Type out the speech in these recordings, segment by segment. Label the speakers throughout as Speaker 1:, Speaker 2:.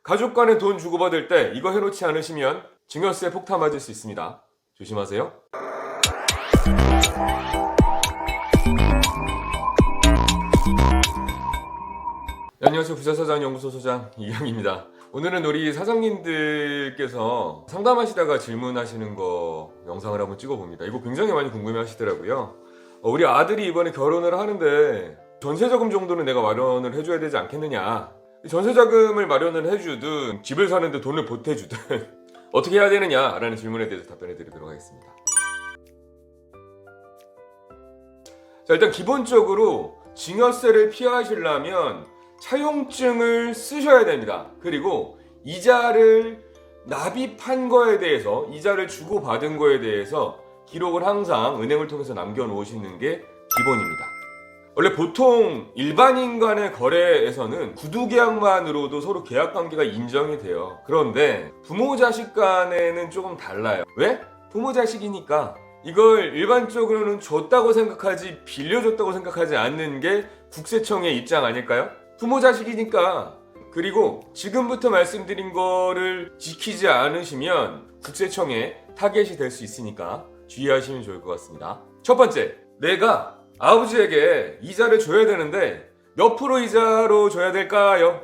Speaker 1: 가족 간에 돈 주고받을 때 이거 해놓지 않으시면 증여세 폭탄 맞을 수 있습니다. 조심하세요. 안녕하세요. 부자사장연구소 소장 이경입니다. 오늘은 우리 사장님들께서 상담하시다가 질문하시는 거 영상을 한번 찍어봅니다. 이거 굉장히 많이 궁금해 하시더라고요. 우리 아들이 이번에 결혼을 하는데 전세자금 정도는 내가 마련을 해줘야 되지 않겠느냐. 전세자금을 마련을 해주든 집을 사는데 돈을 보태주든 어떻게 해야 되느냐라는 질문에 대해서 답변해 드리도록 하겠습니다. 자, 일단 기본적으로 증여세를 피하시려면 차용증을 쓰셔야 됩니다. 그리고 이자를 납입한 거에 대해서, 이자를 주고받은 거에 대해서 기록을 항상 은행을 통해서 남겨놓으시는 게 기본입니다. 원래 보통 일반인 간의 거래에서는 구두계약만으로도 서로 계약관계가 인정이 돼요. 그런데 부모 자식 간에는 조금 달라요. 왜? 부모 자식이니까 이걸 일반적으로는 줬다고 생각하지 빌려줬다고 생각하지 않는 게 국세청의 입장 아닐까요? 부모 자식이니까. 그리고 지금부터 말씀드린 거를 지키지 않으시면 국세청에 타겟이 될 수 있으니까 주의하시면 좋을 것 같습니다. 첫 번째, 내가 아버지에게 이자를 줘야 되는데 몇 프로 이자로 줘야 될까요?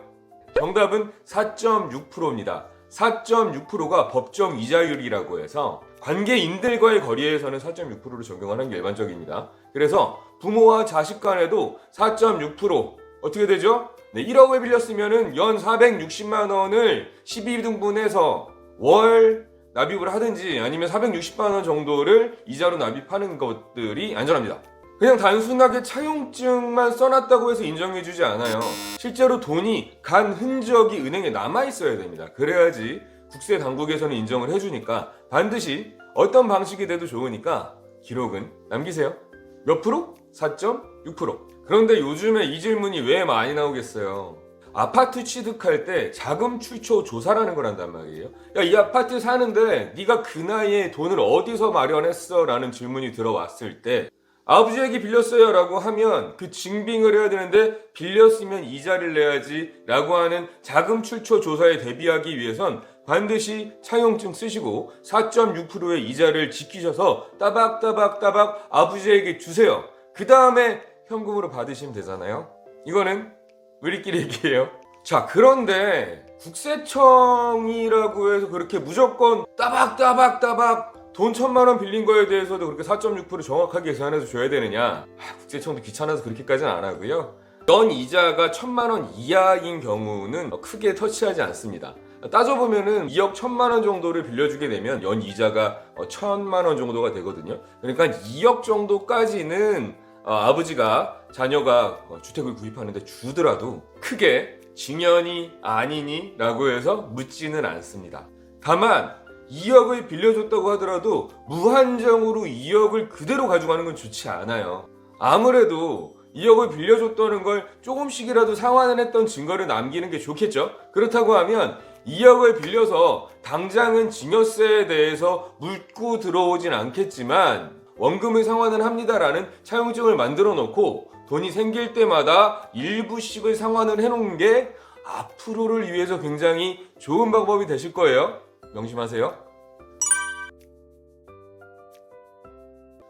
Speaker 1: 정답은 4.6%입니다. 4.6%가 법정 이자율이라고 해서 관계인들과의 거래에서는 4.6%를 적용하는 게 일반적입니다. 그래서 부모와 자식 간에도 4.6% 어떻게 되죠? 네, 1억을 빌렸으면 연 460만 원을 12등분해서 월 납입을 하든지 아니면 460만 원 정도를 이자로 납입하는 것들이 안전합니다. 그냥 단순하게 차용증만 써놨다고 해서 인정해주지 않아요. 실제로 돈이 간 흔적이 은행에 남아있어야 됩니다. 그래야지 국세 당국에서는 인정을 해주니까 반드시 어떤 방식이 돼도 좋으니까 기록은 남기세요. 몇 프로? 4.6%. 그런데 요즘에 이 질문이 왜 많이 나오겠어요? 아파트 취득할 때 자금 출처 조사라는 걸 한단 말이에요. 야, 이 아파트 사는데 네가 그 나이에 돈을 어디서 마련했어? 라는 질문이 들어왔을 때 아버지에게 빌렸어요 라고 하면 그 증빙을 해야 되는데 빌렸으면 이자를 내야지 라고 하는 자금 출처 조사에 대비하기 위해선 반드시 차용증 쓰시고 4.6%의 이자를 지키셔서 따박따박 아버지에게 주세요. 그 다음에 현금으로 받으시면 되잖아요. 이거는 우리끼리 얘기해요. 자, 그런데 국세청이라고 해서 그렇게 무조건 따박 돈 1,000만 원 빌린 거에 대해서도 그렇게 4.6% 정확하게 계산해서 줘야 되느냐? 국세청도 귀찮아서 그렇게까지는 안 하고요. 연 이자가 1,000만 원 이하인 경우는 크게 터치하지 않습니다. 따져보면은 2억 1,000만 원 정도를 빌려주게 되면 연 이자가 1,000만 원 정도가 되거든요. 그러니까 2억 정도까지는 아버지가 자녀가 주택을 구입하는데 주더라도 크게 증여니 아니니 라고 해서 묻지는 않습니다. 다만 2억을 빌려줬다고 하더라도 무한정으로 2억을 그대로 가져가는 건 좋지 않아요. 아무래도 2억을 빌려줬다는 걸 조금씩이라도 상환을 했던 증거를 남기는 게 좋겠죠. 그렇다고 하면 2억을 빌려서 당장은 증여세에 대해서 묻고 들어오진 않겠지만 원금을 상환을 합니다라는 차용증을 만들어 놓고 돈이 생길 때마다 일부씩을 상환을 해놓은 게 앞으로를 위해서 굉장히 좋은 방법이 되실 거예요. 명심하세요.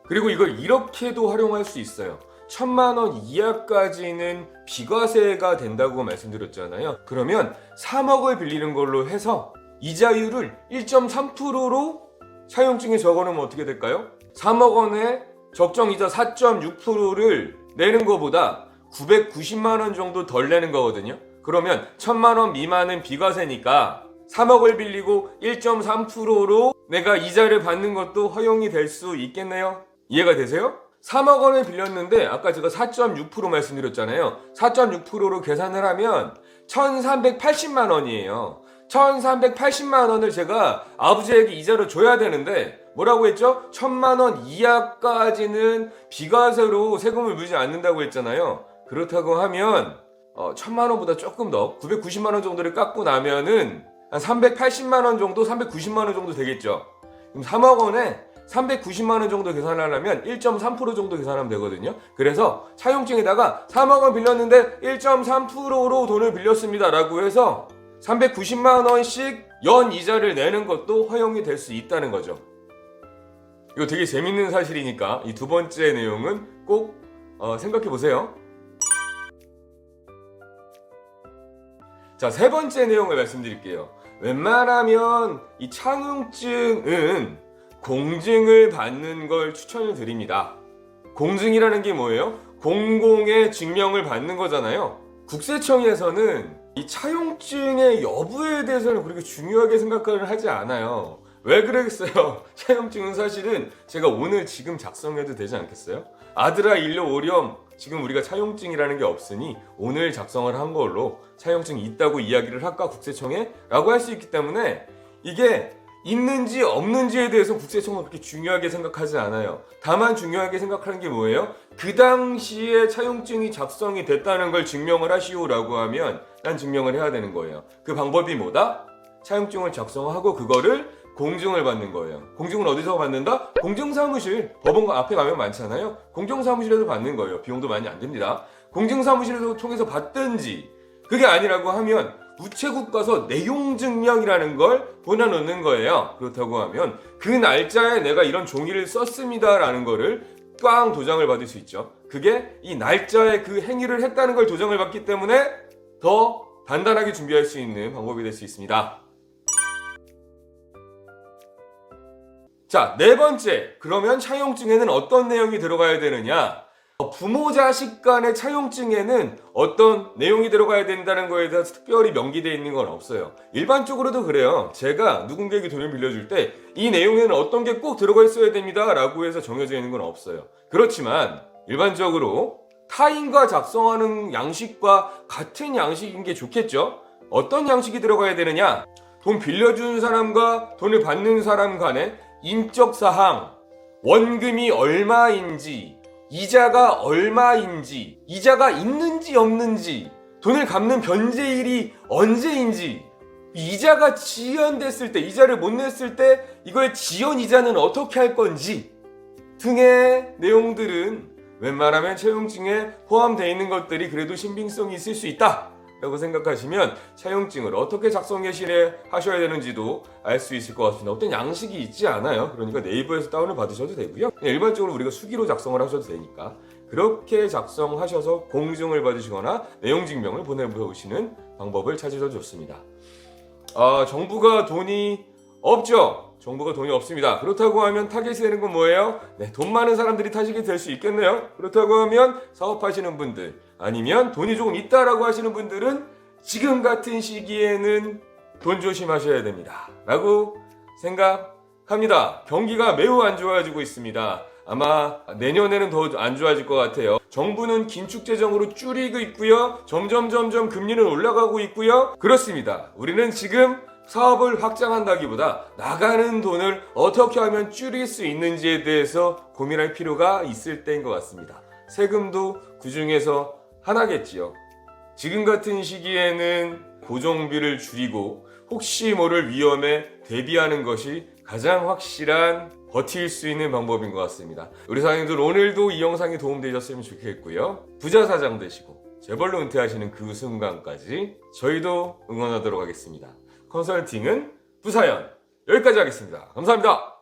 Speaker 1: 그리고 이걸 이렇게도 활용할 수 있어요. 1,000만 원 이하까지는 비과세가 된다고 말씀드렸잖아요. 그러면 3억을 빌리는 걸로 해서 이자율을 1.3%로 차용증에 적어놓으면 어떻게 될까요? 3억 원의 적정이자 4.6%를 내는 것보다 990만 원 정도 덜 내는 거거든요. 그러면 1,000만 원 미만은 비과세니까 3억을 빌리고 1.3%로 내가 이자를 받는 것도 허용이 될 수 있겠네요. 이해가 되세요? 3억 원을 빌렸는데 아까 제가 4.6% 말씀드렸잖아요. 4.6%로 계산을 하면 1,380만 원이에요. 1,380만 원을 제가 아버지에게 이자로 줘야 되는데 뭐라고 했죠? 1,000만 원 이하까지는 비과세로 세금을 물지 않는다고 했잖아요. 그렇다고 하면 1,000만 원보다 조금 더 990만 원 정도를 깎고 나면은 한 380만 원 정도, 390만 원 정도 되겠죠. 그럼 3억 원에 390만 원 정도 계산하려면 1.3% 정도 계산하면 되거든요. 그래서 차용증에다가 3억 원 빌렸는데 1.3%로 돈을 빌렸습니다 라고 해서 390만 원씩 연 이자를 내는 것도 허용이 될 수 있다는 거죠. 이거 되게 재밌는 사실이니까 이 두 번째 내용은 꼭 생각해 보세요. 자, 세 번째 내용을 말씀드릴게요. 웬만하면 이 차용증은 공증을 받는 걸 추천을 드립니다. 공증이라는 게 뭐예요? 공공의 증명을 받는 거잖아요. 국세청에서는 이 차용증의 여부에 대해서는 그렇게 중요하게 생각을 하지 않아요. 왜 그러겠어요? 차용증은 사실은 제가 오늘 지금 작성해도 되지 않겠어요? 아들아 일려 오렴, 지금 우리가 차용증이라는 게 없으니 오늘 작성을 한 걸로 차용증이 있다고 이야기를 할까 국세청에? 라고 할 수 있기 때문에 이게 있는지 없는지에 대해서 국세청은 그렇게 중요하게 생각하지 않아요. 다만 중요하게 생각하는 게 뭐예요? 그 당시에 차용증이 작성이 됐다는 걸 증명을 하시오라고 하면 난 증명을 해야 되는 거예요. 그 방법이 뭐다? 차용증을 작성하고 그거를 공증을 받는 거예요. 공증은 어디서 받는다? 공증사무실. 법원 앞에 가면 많잖아요. 공증사무실에서 받는 거예요. 비용도 많이 안 듭니다. 공증사무실에서 통해서 받든지 그게 아니라고 하면 우체국 가서 내용증명이라는 걸 보내놓는 거예요. 그렇다고 하면 그 날짜에 내가 이런 종이를 썼습니다라는 거를 꽝 도장을 받을 수 있죠. 그게 이 날짜에 그 행위를 했다는 걸 도장을 받기 때문에 더 단단하게 준비할 수 있는 방법이 될 수 있습니다. 자, 네 번째. 그러면 차용증에는 어떤 내용이 들어가야 되느냐? 부모 자식 간의 차용증에는 어떤 내용이 들어가야 된다는 거에 대해서 특별히 명기되어 있는 건 없어요. 일반적으로도 그래요. 제가 누군가에게 돈을 빌려줄 때 이 내용에는 어떤 게 꼭 들어가 있어야 됩니다 라고 해서 정해져 있는 건 없어요. 그렇지만 일반적으로 타인과 작성하는 양식과 같은 양식인 게 좋겠죠? 어떤 양식이 들어가야 되느냐? 돈 빌려준 사람과 돈을 받는 사람 간의 인적사항, 원금이 얼마인지, 이자가 얼마인지, 이자가 있는지 없는지, 돈을 갚는 변제일이 언제인지, 이자가 지연됐을 때, 이자를 못 냈을 때 이걸 지연 이자는 어떻게 할 건지 등의 내용들은 웬만하면 차용증에 포함되어 있는 것들이 그래도 신빙성이 있을 수 있다 라고 생각하시면 차용증을 어떻게 작성하셔야 되는지도 알 수 있을 것 같습니다. 어떤 양식이 있지 않아요. 그러니까 네이버에서 다운을 받으셔도 되고요. 일반적으로 우리가 수기로 작성을 하셔도 되니까 그렇게 작성하셔서 공증을 받으시거나 내용 증명을 보내보시는 방법을 찾으셔도 좋습니다. 정부가 돈이 없죠. 정부가 돈이 없습니다. 그렇다고 하면 타겟이 되는 건 뭐예요? 네, 돈 많은 사람들이 타겟이 될 수 있겠네요. 그렇다고 하면 사업하시는 분들 아니면 돈이 조금 있다라고 하시는 분들은 지금 같은 시기에는 돈 조심하셔야 됩니다 라고 생각합니다. 경기가 매우 안 좋아지고 있습니다. 아마 내년에는 더 안 좋아질 것 같아요. 정부는 긴축 재정으로 줄이고 있고요. 점점 금리는 올라가고 있고요. 그렇습니다. 우리는 지금 사업을 확장한다기보다 나가는 돈을 어떻게 하면 줄일 수 있는지에 대해서 고민할 필요가 있을 때인 것 같습니다. 세금도 그 중에서 하나겠지요. 지금 같은 시기에는 고정비를 줄이고 혹시 모를 위험에 대비하는 것이 가장 확실한 버틸 수 있는 방법인 것 같습니다. 우리 사장님들 오늘도 이 영상이 도움되셨으면 좋겠고요. 부자 사장 되시고 재벌로 은퇴하시는 그 순간까지 저희도 응원하도록 하겠습니다. 컨설팅은 부사연 여기까지 하겠습니다. 감사합니다.